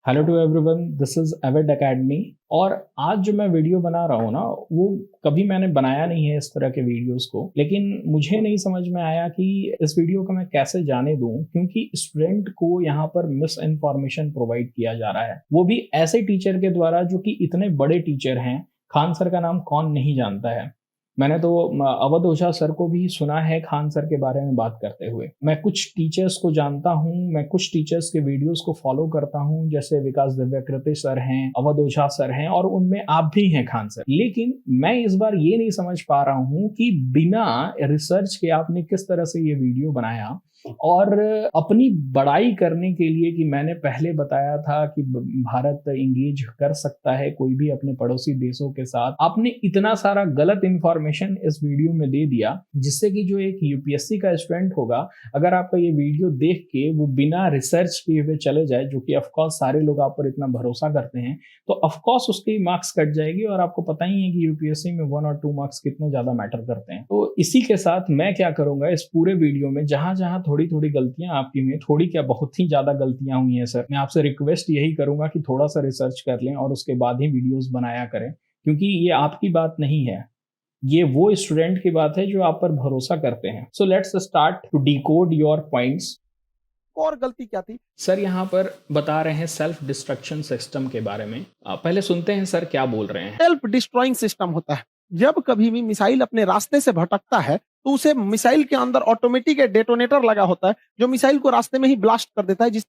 Hello to everyone, this is avid academy. और आज जो मैं वीडियो बना रहा हूँ ना, वो कभी मैंने बनाया नहीं है इस तरह के वीडियोस को। लेकिन मुझे नहीं समझ में आया कि इस वीडियो को मैं कैसे जाने दूं, क्योंकि स्टूडेंट को यहाँ पर मिस इन्फॉर्मेशन प्रोवाइड किया जा रहा है, वो भी ऐसे टीचर के द्वारा जो कि इतने बड़े टीचर हैं। खान सर का नाम कौन नहीं जानता है। मैंने तो अवध ओझा सर को भी सुना है खान सर के बारे में बात करते हुए। मैं कुछ टीचर्स को जानता हूँ, मैं कुछ टीचर्स के वीडियोस को फॉलो करता हूँ, जैसे विकास दिव्यकृति सर हैं, अवध ओझा सर हैं, और उनमें आप भी हैं खान सर। लेकिन मैं इस बार ये नहीं समझ पा रहा हूँ कि बिना रिसर्च के आपने किस तरह से ये वीडियो बनाया, और अपनी बड़ाई करने के लिए कि मैंने पहले बताया था कि भारत इंगेज कर सकता है कोई भी अपने पड़ोसी देशों के साथ, आपने इतना सारा गलत इंफॉर्मेशन इस वीडियो में दे दिया, जिससे कि जो एक यूपीएससी का स्टूडेंट होगा, अगर आपका ये वीडियो देख के वो बिना रिसर्च किए हुए चले जाए, जो कि ऑफकोर्स सारे लोग आप पर इतना भरोसा करते हैं, तो ऑफकोर्स उसके मार्क्स कट जाएगी। और आपको पता ही है कि यूपीएससी में 1 और 2 मार्क्स कितने ज्यादा मैटर करते हैं। तो इसी के साथ मैं क्या करूंगा, इस पूरे वीडियो में जहां जहां थोड़ी थोड़ी गलतियां आपकी हुई, थोड़ी क्या बहुत ही ज्यादा गलतियां हुई हैं सर, मैं आपसे रिक्वेस्ट यही करूंगा कि थोड़ा सा रिसर्च कर लें और उसके बाद ही वीडियोस बनाया करें, क्योंकि ये आपकी बात नहीं है, ये वो स्टूडेंट की बात है जो आप पर भरोसा करते हैं। So let's start to decode your points. और गलती क्या थी? सर यहाँ पर बता रहे हैं सेल्फ डिस्ट्रक्शन सिस्टम के बारे में। पहले सुनते हैं सर क्या बोल रहे हैं। सेल्फ डिस्ट्रॉइंग सिस्टम होता है। जब कभी भी मिसाइल अपने रास्ते से भटकता है तो उसे मिसाइल के अंदर ऑटोमेटिक डेटोनेटर लगा होता है जो मिसाइल को रास्ते में ही ब्लास्ट कर देता है। जिस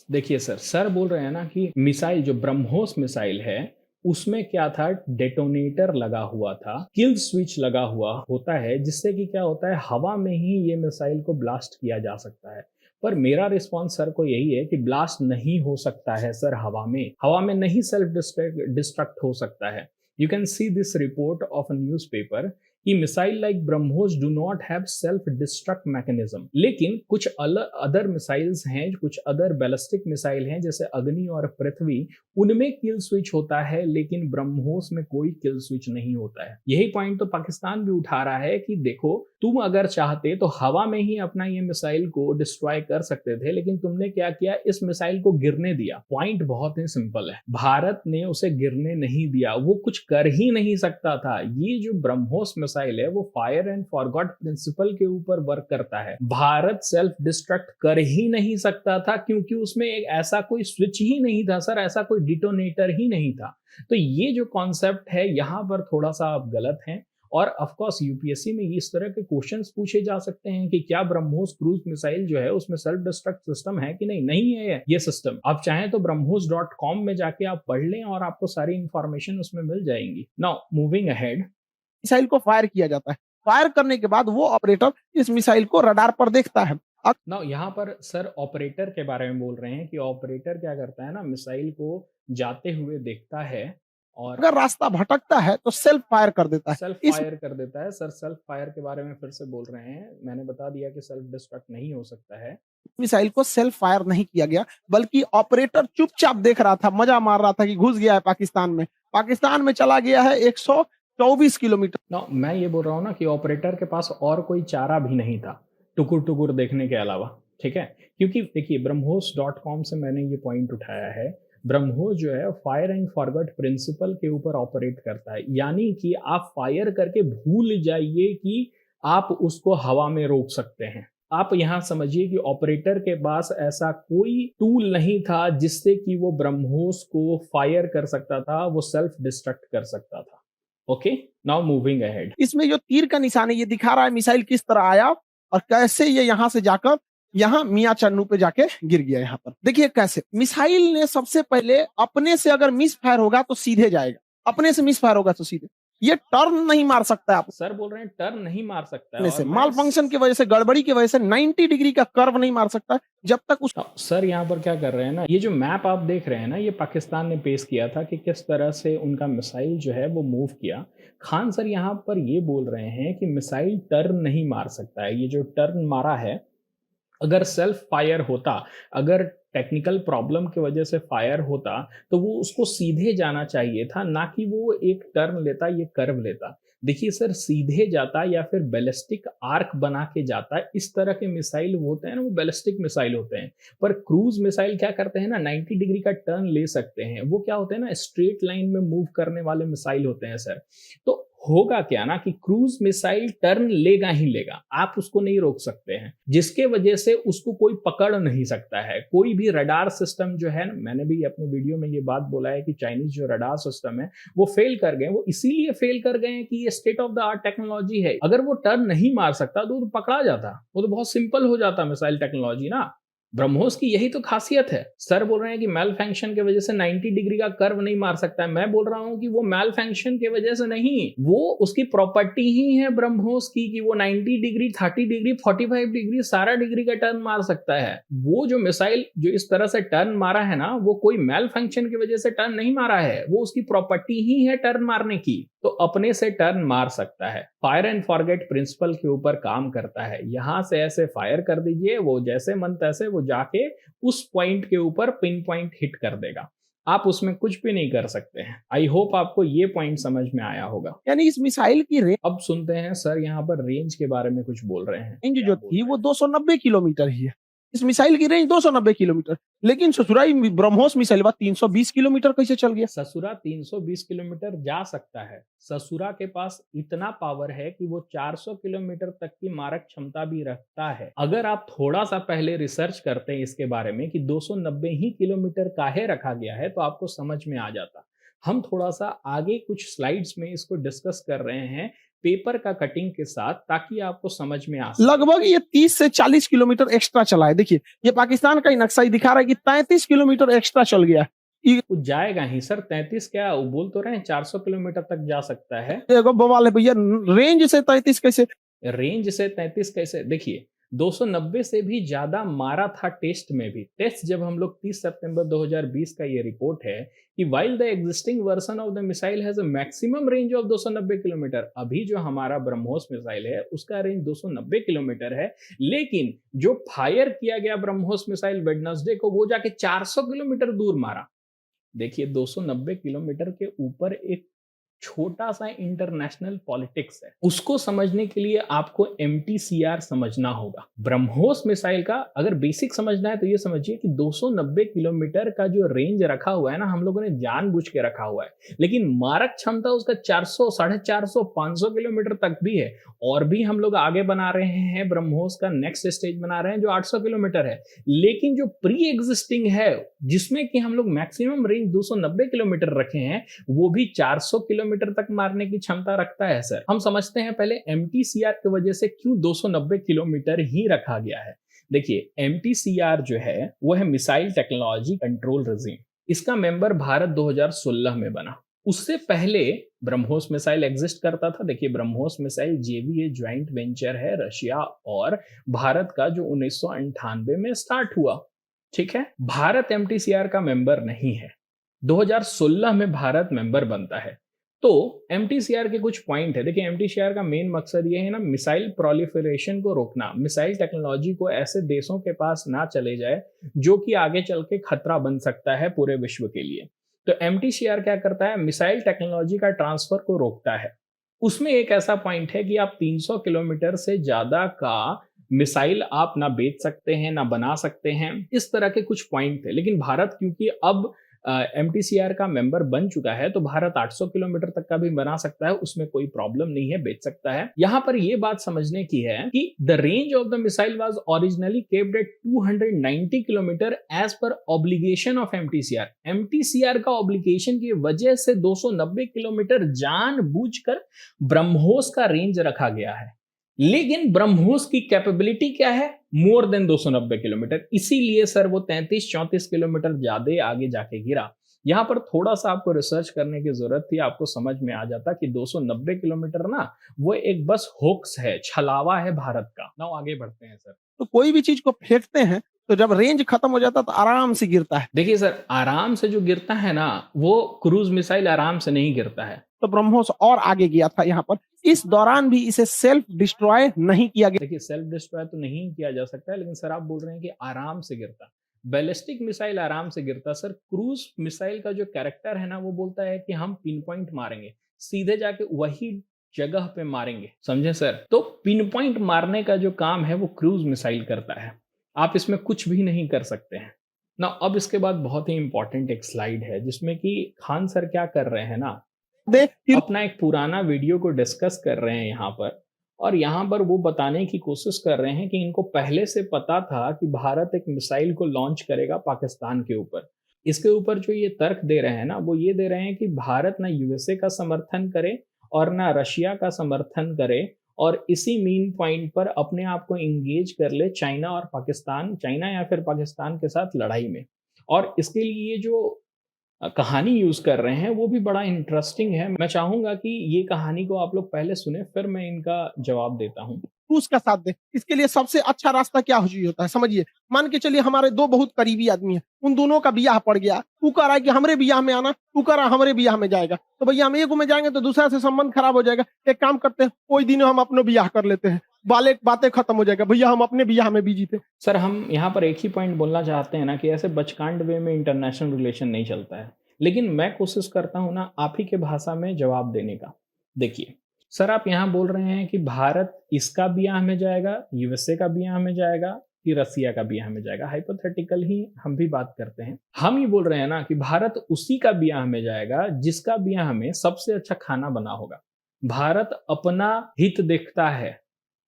देखिए सर बोल रहे हैं ना कि मिसाइल जो ब्रह्मोस मिसाइल है, उसमें क्या था, डेटोनेटर लगा हुआ था, किल स्विच लगा हुआ होता है, जिससे कि क्या होता है, हवा में ही ये मिसाइल को ब्लास्ट किया जा सकता है। पर मेरा रिस्पांस सर को यही है कि ब्लास्ट नहीं हो सकता है सर, हवा में नहीं सेल्फ डिस्ट्रक्ट हो सकता है। You can see this report of a newspaper कि missile like BrahMos do not have self destruct mechanism. लेकिन कुछ अदर मिसाइल्स हैं, कुछ अदर बैलिस्टिक मिसाइल हैं, जैसे अग्नि और पृथ्वी, उनमें किल स्विच होता है, लेकिन ब्रह्मोस में कोई किल स्विच नहीं होता है। यही पॉइंट तो पाकिस्तान भी उठा रहा है कि देखो, तुम अगर चाहते तो हवा में ही अपना ये मिसाइल को डिस्ट्रॉय कर सकते थे, लेकिन तुमने क्या किया, इस मिसाइल को गिरने दिया। पॉइंट बहुत ही सिंपल है, भारत ने उसे गिरने नहीं दिया, वो कुछ कर ही नहीं सकता था। ये जो ब्रह्मोस मिसाइल है वो फायर एंड फॉरगॉट प्रिंसिपल के ऊपर वर्क करता है। भारत सेल्फ डिस्ट्रक्ट कर ही नहीं सकता था, क्योंकि उसमें एक ऐसा कोई स्विच ही नहीं था सर, ऐसा कोई डिटोनेटर ही नहीं था। तो ये जो कॉन्सेप्ट है, यहाँ पर थोड़ा सा आप गलत हैं। और ऑफ कोर्स यूपीएससी में इस तरह के क्वेश्चंस पूछे जा सकते हैं कि क्या ब्रह्मोस क्रूज मिसाइल जो है उसमें सेल्फ डिस्ट्रक्ट सिस्टम है कि नहीं। नहीं है ये सिस्टम। आप चाहें तो brahmos.com में जाके आप पढ़ लें और आपको सारी इंफॉर्मेशन उसमें मिल जाएंगी। Now moving ahead. मिसाइल को फायर किया जाता है। फायर करने के बाद वो ऑपरेटर इस मिसाइल को रडार पर देखता है। नाउ यहाँ पर सर ऑपरेटर के बारे में बोल रहे हैं कि ऑपरेटर क्या करता है ना, मिसाइल को जाते हुए देखता है और अगर रास्ता भटकता है तो सेल्फ फायर कर देता है। सेल्फ इस फायर कर देता है। सर सेल्फ फायर के बारे में फिर से बोल रहे हैं, मैंने बता दिया कि सेल्फ डिस्ट्रक्ट नहीं हो सकता है। मिसाइल को सेल्फ फायर नहीं किया गया, बल्कि ऑपरेटर चुपचाप देख रहा था, मजा मार रहा था कि घुस गया है पाकिस्तान में। पाकिस्तान में चला गया है 124 किलोमीटर। ना मैं ये बोल रहा हूँ ना कि ऑपरेटर के पास और कोई चारा भी नहीं था टुकुर टुकुर देखने के अलावा। ठीक है, क्योंकि देखिए brahmos.com से मैंने ये पॉइंट उठाया है। ब्रह्मोस जो है फायर एंड फॉरगॉट प्रिंसिपल के ऊपर ऑपरेट करता है, यानी कि आप फायर करके भूल जाइए कि आप उसको हवा में रोक सकते हैं। आप यहाँ समझिए कि ऑपरेटर के पास ऐसा कोई टूल नहीं था जिससे कि वो ब्रह्मोस को फायर कर सकता था, वो सेल्फ डिस्ट्रक्ट कर सकता था। Okay, now moving ahead. इसमें जो तीर का निशान है ये दिखा रहा है मिसाइल किस तरह आया और कैसे ये यहां से जाकर यहाँ मियां चन्नू पे जाके गिर गया। यहाँ पर देखिए कैसे मिसाइल ने सबसे पहले अपने से अगर मिस फायर होगा तो सीधे जाएगा, अपने से मिस फायर होगा तो सीधे। ये टर्न नहीं मार सकता आप सर बोल रहे हैं टर्न नहीं मार सकता है, अपने और से माल फंक्शन की वजह से, गड़बड़ी की वजह से 90 डिग्री का कर्व नहीं मार सकता जब तक उस सर यहाँ पर क्या कर रहे हैं ना, ये जो मैप आप देख रहे हैं ना, ये पाकिस्तान ने पेश किया था कि किस तरह से उनका मिसाइल जो है वो मूव किया। खान सर यहाँ पर ये बोल रहे हैं कि मिसाइल टर्न नहीं मार सकता है। ये जो टर्न मारा है, अगर सेल्फ फायर होता, अगर टेक्निकल प्रॉब्लम की वजह से फायर होता, तो वो उसको सीधे जाना चाहिए था, ना कि वो एक टर्न लेता, ये कर्व लेता। देखिए सर, सीधे जाता या फिर बैलिस्टिक आर्क बना के जाता है, इस तरह के मिसाइल होते हैं ना, वो बैलिस्टिक मिसाइल होते हैं। पर क्रूज मिसाइल क्या करते हैं ना, 90 डिग्री का टर्न ले सकते हैं। वो क्या होते हैं ना, स्ट्रेट लाइन में मूव करने वाले मिसाइल होते हैं सर। तो होगा क्या ना कि क्रूज मिसाइल टर्न लेगा ही लेगा, आप उसको नहीं रोक सकते हैं, जिसके वजह से उसको कोई पकड़ नहीं सकता है। कोई भी रडार सिस्टम जो है, मैंने भी अपने वीडियो में ये बात बोला है कि चाइनीज जो रडार सिस्टम है वो फेल कर गए। वो इसीलिए फेल कर गए हैं कि ये state of the art technology है। अगर वो टर्न नहीं मार सकता तो पकड़ा जाता, वो तो बहुत सिंपल हो जाता मिसाइल टेक्नोलॉजी ना। ब्रह्मोस की यही तो खासियत है। सर बोल रहे हैं कि मेल फंक्शन की वजह से 90 डिग्री का कर्व नहीं मार सकता है। मैं बोल रहा हूं कि वो मेल फंक्शन की वजह से नहीं, वो उसकी प्रॉपर्टी ही है ब्रह्मोस की कि वो 90 डिग्री, 30 डिग्री, 45 डिग्री, सारा डिग्री का टर्न मार सकता है। वो जो मिसाइल जो इस तरह से टर्न मारा है ना, वो कोई मेल फंक्शन की वजह से टर्न नहीं मारा है, वो उसकी प्रॉपर्टी ही है टर्न मारने की। तो अपने से टर्न मार सकता है। फायर एंड फॉरगेट प्रिंसिपल के ऊपर काम करता है। यहां से ऐसे फायर कर दीजिए, वो जैसे मन तैसे वो जाके उस पॉइंट के ऊपर पिन पॉइंट हिट कर देगा। आप उसमें कुछ भी नहीं कर सकते हैं। आई होप आपको ये पॉइंट समझ में आया होगा। यानी इस मिसाइल की अब सुनते हैं सर यहाँ पर रेंज के बारे में कुछ बोल रहे हैं। रेंज क्या जो बोल थी रहे वो हैं? 290 किलोमीटर ही है। इस मिसाइल की रेंज 290 किलोमीटर, लेकिन ससुराई ब्रह्मोस मिसाइल 320 किलोमीटर कैसे चल गया? ससुरा 320 किलोमीटर जा सकता है। ससुरा के पास इतना पावर है कि वो 400 किलोमीटर तक की मारक क्षमता भी रखता है। अगर आप थोड़ा सा पहले रिसर्च करते हैं इसके बारे में कि 290 ही किलोमीटर काहे रखा गया है, तो आपको समझ में आ जाता। हम थोड़ा सा आगे कुछ स्लाइड्स में इसको डिस्कस कर रहे हैं पेपर का कटिंग के साथ, ताकि आपको समझ में आ सके। लगभग ये 30 से 40 किलोमीटर एक्स्ट्रा चला है। देखिए, ये पाकिस्तान का ही नक्शा ही दिखा रहा है कि 33 किलोमीटर एक्स्ट्रा चल गया है। वो जाएगा ही सर, 33 क्या, वो बोल तो रहे हैं 400 किलोमीटर तक जा सकता है। देखो बवाल है भैया, रेंज से 33 कैसे? रेंज से 33 कैसे? देखिए, 290 से भी ज्यादा मारा था टेस्ट में भी। टेस्ट जब हम लोग 30 सितंबर 2020 का ये रिपोर्ट है कि while the existing version of the missile has a maximum range of 290 kilometre. अभी जो हमारा ब्रह्मोस मिसाइल है उसका रेंज 290 किलोमीटर है, लेकिन जो फायर किया गया ब्रह्मोस मिसाइल वेडनेसडे को, वो जाके 400 किलोमीटर दूर मारा। देखिए, 290 किलोमीटर के ऊपर एक छोटा सा इंटरनेशनल पॉलिटिक्स है। उसको समझने के लिए आपको एमटीसीआर समझना होगा। ब्रह्मोस मिसाइल का अगर बेसिक समझना है तो ये समझिए कि 290 किलोमीटर का जो रेंज रखा हुआ है ना, हम लोगों ने जानबूझ के रखा हुआ है, लेकिन मारक क्षमता उसका 400, 450, 500 किलोमीटर तक भी है। और भी हम लोग आगे बना रहे हैं, ब्रह्मोस का नेक्स्ट स्टेज बना रहे हैं जो 800 किलोमीटर है। लेकिन जो प्री एग्जिस्टिंग है, जिसमें कि हम लोग मैक्सिमम रेंज 290 किलोमीटर रखे हैं, वो भी 400 किलोमीटर तक मारने की क्षमता रखता है सर। हम समझते हैं पहले एमटीसीआर की वजह से क्यों 290 किलोमीटर ही रखा गया है। देखिए, एमटीसीआर जो है वो है मिसाइल टेक्नोलॉजी कंट्रोल रिजीम। इसका मेंबर भारत 2016 में बना। उससे पहले ब्रह्मोस मिसाइल एग्जिस्ट करता था। देखिए, ब्रह्मोस मिसाइल जेवीए ज्वाइंट वेंचर है रशिया और भारत का, जो 1998 में स्टार्ट हुआ। ठीक है, भारत एमटीसीआर का मेंबर नहीं है। 2016 में भारत मेंबर बनता है। तो एमटीसीआर के कुछ पॉइंट है। देखिए, एमटीसीआर का मेन मकसद ये है ना, मिसाइल प्रोलिफरेशन को रोकना। मिसाइल टेक्नोलॉजी को ऐसे देशों के पास ना चले जाए जो कि आगे चल के खतरा बन सकता है पूरे विश्व के लिए। तो एमटीसीआर क्या करता है, मिसाइल टेक्नोलॉजी का ट्रांसफर को रोकता है। उसमें एक ऐसा पॉइंट है कि आप 300 किलोमीटर से ज्यादा का मिसाइल आप ना बेच सकते हैं, ना बना सकते हैं। इस तरह के कुछ पॉइंट थे। लेकिन भारत क्योंकि अब एमटीसीआर का मेंबर बन चुका है, तो भारत 800 किलोमीटर तक का भी बना सकता है, उसमें कोई प्रॉब्लम नहीं है, बेच सकता है। यहां पर यह बात समझने की है कि the range of the missile was originally capped at 290 kilometre as per obligation of MTCR. MTCR का ऑब्लिगेशन की वजह से 290 किलोमीटर जानबूझकर ब्रह्मोस का रेंज रखा गया है। लेकिन ब्रह्मोस की कैपेबिलिटी क्या है, मोर देन 290 किलोमीटर। इसीलिए सर वो 33-34 किलोमीटर ज्यादा आगे जाके गिरा। यहां पर थोड़ा सा आपको रिसर्च करने की जरूरत थी, आपको समझ में आ जाता कि 290 किलोमीटर ना, वो एक बस होक्स है, छलावा है भारत का। ना आगे बढ़ते हैं सर। तो कोई भी चीज को फेंकते हैं तो जब रेंज खत्म हो जाता है तो आराम से गिरता है। देखिए सर, आराम से जो गिरता है ना, वो क्रूज मिसाइल आराम से नहीं गिरता है। तो ब्रह्मोस और आगे गया था यहाँ पर। इस दौरान भी इसे सेल्फ डिस्ट्रॉय नहीं किया गया। देखिए, सेल्फ डिस्ट्रॉय तो नहीं किया जा सकता है, लेकिन सर आप बोल रहे हैं कि आराम से गिरता। बैलिस्टिक मिसाइल आराम से गिरता सर। क्रूज मिसाइल का जो कैरेक्टर है ना, वो बोलता है कि हम पिन पॉइंट मारेंगे, सीधे जाके वही जगह पे मारेंगे, समझे सर? तो पिन पॉइंट मारने का जो काम है वो क्रूज मिसाइल करता है। आप इसमें कुछ भी नहीं कर सकते हैं ना। अब इसके बाद बहुत ही इंपॉर्टेंट एक स्लाइड है जिसमें कि खान सर क्या कर रहे हैं ना, देख फिर अपना एक पुराना वीडियो को डिस्कस कर रहे हैं यहाँ पर। और यहाँ पर वो बताने की कोशिश कर रहे हैं कि इनको पहले से पता था कि भारत एक मिसाइल को लॉन्च करेगा पाकिस्तान के ऊपर। इसके ऊपर जो ये तर्क दे रहे हैं ना, वो ये दे रहे हैं कि भारत ना यूएसए का समर्थन करे और ना रशिया का समर्थन करे, और इसी मीन पॉइंट पर अपने आप को इंगेज कर ले चाइना और पाकिस्तान, चाइना या फिर पाकिस्तान के साथ लड़ाई में। और इसके लिए ये जो कहानी यूज़ कर रहे हैं वो भी बड़ा इंटरेस्टिंग है। मैं चाहूँगा कि ये कहानी को आप लोग पहले सुनें, फिर मैं इनका जवाब देता हूँ। तू उसका साथ दे। इसके लिए सबसे अच्छा रास्ता क्या हुई होता है समझिए। मान के चलिए हमारे 2 बहुत करीबी आदमी हैं, उन दोनों का बियाह पड़ गया। तू कह रहा है कि हमरे बियाह में आना, तू कह रहा है हमरे बियाह में जाएगा। तो भैया हम एक में जाएँगे तो दूसरा से संबंध खराब हो जाएगा। एक काम करते हैं, कोई दिन हम अपना बियाह कर लेते हैं। बाले बातें खत्म हो जाएगा। भैया हम अपने बियाह में बिजी थे। सर, हम यहाँ पर एक ही पॉइंट बोलना चाहते हैं ना कि ऐसे बचकांड वे में इंटरनेशनल रिलेशन नहीं चलता है। लेकिन मैं कोशिश करता हूँ ना आप ही के भाषा में जवाब देने का। देखिए, सर आप यहाँ बोल रहे हैं कि भारत इसका ब्याह में जाएगा, यूएसए का ब्याह में जाएगा कि रसिया का ब्याह में जाएगा। हाइपोथेटिकल ही हम भी बात करते हैं। हम ये बोल रहे हैं ना कि भारत उसी का ब्याह में जाएगा जिसका ब्याह में सबसे अच्छा खाना बना होगा। भारत अपना हित देखता है।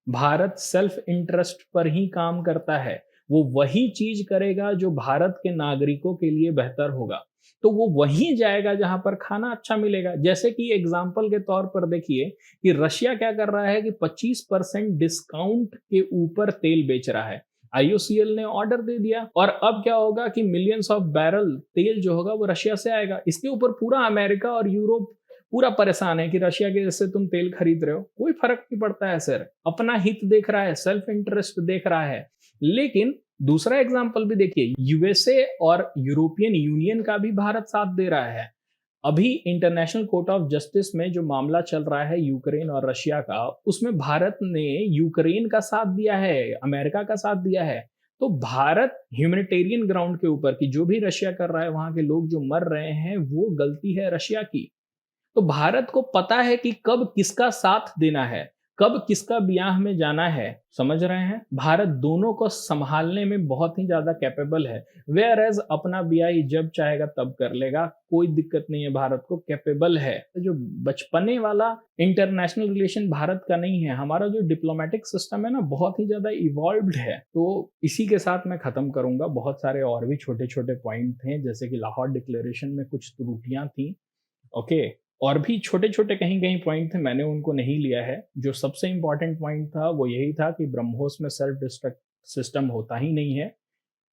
भारत सेल्फ इंटरेस्ट पर ही काम करता है। वो वही चीज करेगा जो भारत के नागरिकों के लिए बेहतर होगा। तो वो वहीं जाएगा जहां पर खाना अच्छा मिलेगा। जैसे कि एग्जाम्पल के तौर पर देखिए कि रशिया क्या कर रहा है कि 25% डिस्काउंट के ऊपर तेल बेच रहा है। आईओसीएल ने ऑर्डर दे दिया और अब क्या होगा कि मिलियंस ऑफ बैरल तेल जो होगा वो रशिया से आएगा। इसके ऊपर पूरा अमेरिका और यूरोप पूरा परेशान है कि रशिया के जैसे तुम तेल खरीद रहे हो। कोई फर्क नहीं पड़ता है सर, अपना हित देख रहा है, सेल्फ इंटरेस्ट देख रहा है। लेकिन दूसरा एग्जांपल भी देखिए, यूएसए और यूरोपियन यूनियन का भी भारत साथ दे रहा है। अभी इंटरनेशनल कोर्ट ऑफ जस्टिस में जो मामला चल रहा है यूक्रेन और रशिया का, उसमें भारत ने यूक्रेन का साथ दिया है, अमेरिका का साथ दिया है। तो भारत ह्यूमैनिटेरियन ग्राउंड के ऊपर कि जो भी रशिया कर रहा है, वहां के लोग जो मर रहे हैं, वो गलती है रशिया की। तो भारत को पता है कि कब किसका साथ देना है, कब किसका ब्याह में जाना है। समझ रहे हैं? भारत दोनों को संभालने में बहुत ही ज्यादा कैपेबल है। वेयर एज अपना ब्याह जब चाहेगा तब कर लेगा, कोई दिक्कत नहीं है, भारत को कैपेबल है। तो जो बचपने वाला इंटरनेशनल रिलेशन भारत का नहीं है। हमारा जो डिप्लोमेटिक सिस्टम है ना, बहुत ही ज्यादा इवॉल्व्ड है। तो इसी के साथ मैं खत्म करूंगा। बहुत सारे और भी छोटे छोटे पॉइंट थे, जैसे कि लाहौर डिक्लेरेशन में कुछ त्रुटियां थी। ओके, और भी छोटे-छोटे कहीं-कहीं पॉइंट थे, मैंने उनको नहीं लिया है। जो सबसे इम्पोर्टेंट पॉइंट था वो यही था कि ब्रह्मोस में सेल्फ डिस्ट्रक्ट सिस्टम होता ही नहीं है।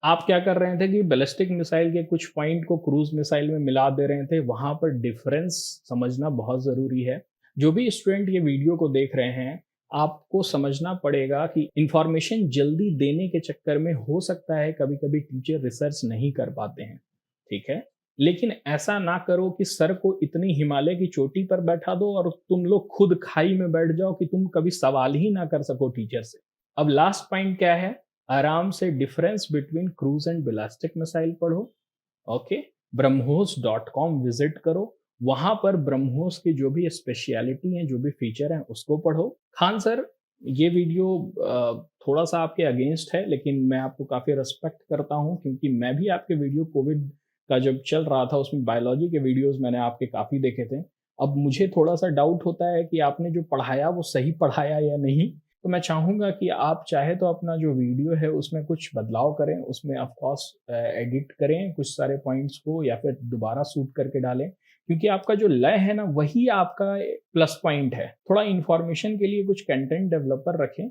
आप क्या कर रहे थे कि बैलिस्टिक मिसाइल के कुछ पॉइंट को क्रूज़ मिसाइल में मिला दे रहे थे, वहाँ पर डिफरेंस समझना बहुत ज़रूरी है। जो भी स्टूडेंट ये वीडियो को देख रहे हैं, आपको समझना पड़ेगा कि इन्फॉर्मेशन जल्दी देने के चक्कर में हो सकता है कभी-कभी टीचर रिसर्च नहीं कर पाते हैं, ठीक है? लेकिन ऐसा ना करो कि सर को इतनी हिमालय की चोटी पर बैठा दो और तुम लोग खुद खाई में बैठ जाओ कि तुम कभी सवाल ही ना कर सको टीचर से। अब लास्ट पॉइंट क्या है? आराम से difference between cruise and ballistic missile पढ़ो। ओके, ब्रह्मोस.com विजिट करो। वहां पर ब्रह्मोस की जो भी स्पेशलिटी है, जो भी फीचर है, उसको पढ़ो। खान सर, ये वीडियो थोड़ा सा आपके अगेंस्ट है, लेकिन मैं आपको काफी रिस्पेक्ट करता हूं क्योंकि मैं भी आपके वीडियो कोविड का जब चल रहा था उसमें बायोलॉजी के वीडियोस मैंने आपके काफ़ी देखे थे। अब मुझे थोड़ा-सा डाउट होता है कि आपने जो पढ़ाया वो सही पढ़ाया या नहीं? तो मैं चाहूँगा कि आप चाहे तो अपना जो वीडियो है उसमें कुछ बदलाव करें, उसमें ऑफ कोर्स एडिट करें कुछ सारे पॉइंट्स को, या फिर दोबारा शूट करके डालें। क्योंकि आपका जो लय है ना, वही आपका प्लस पॉइंट है। थोड़ा इन्फॉर्मेशन के लिए कुछ कंटेंट डेवलपर रखें,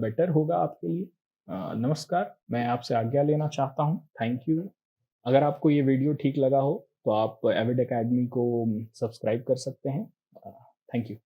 बेटर होगा आपके लिए। नमस्कार, मैं आपसे आज्ञा लेना चाहता हूँ। Thank you. अगर आपको ये वीडियो ठीक लगा हो तो आप एविड एकेडमी को सब्सक्राइब कर सकते हैं। Thank you.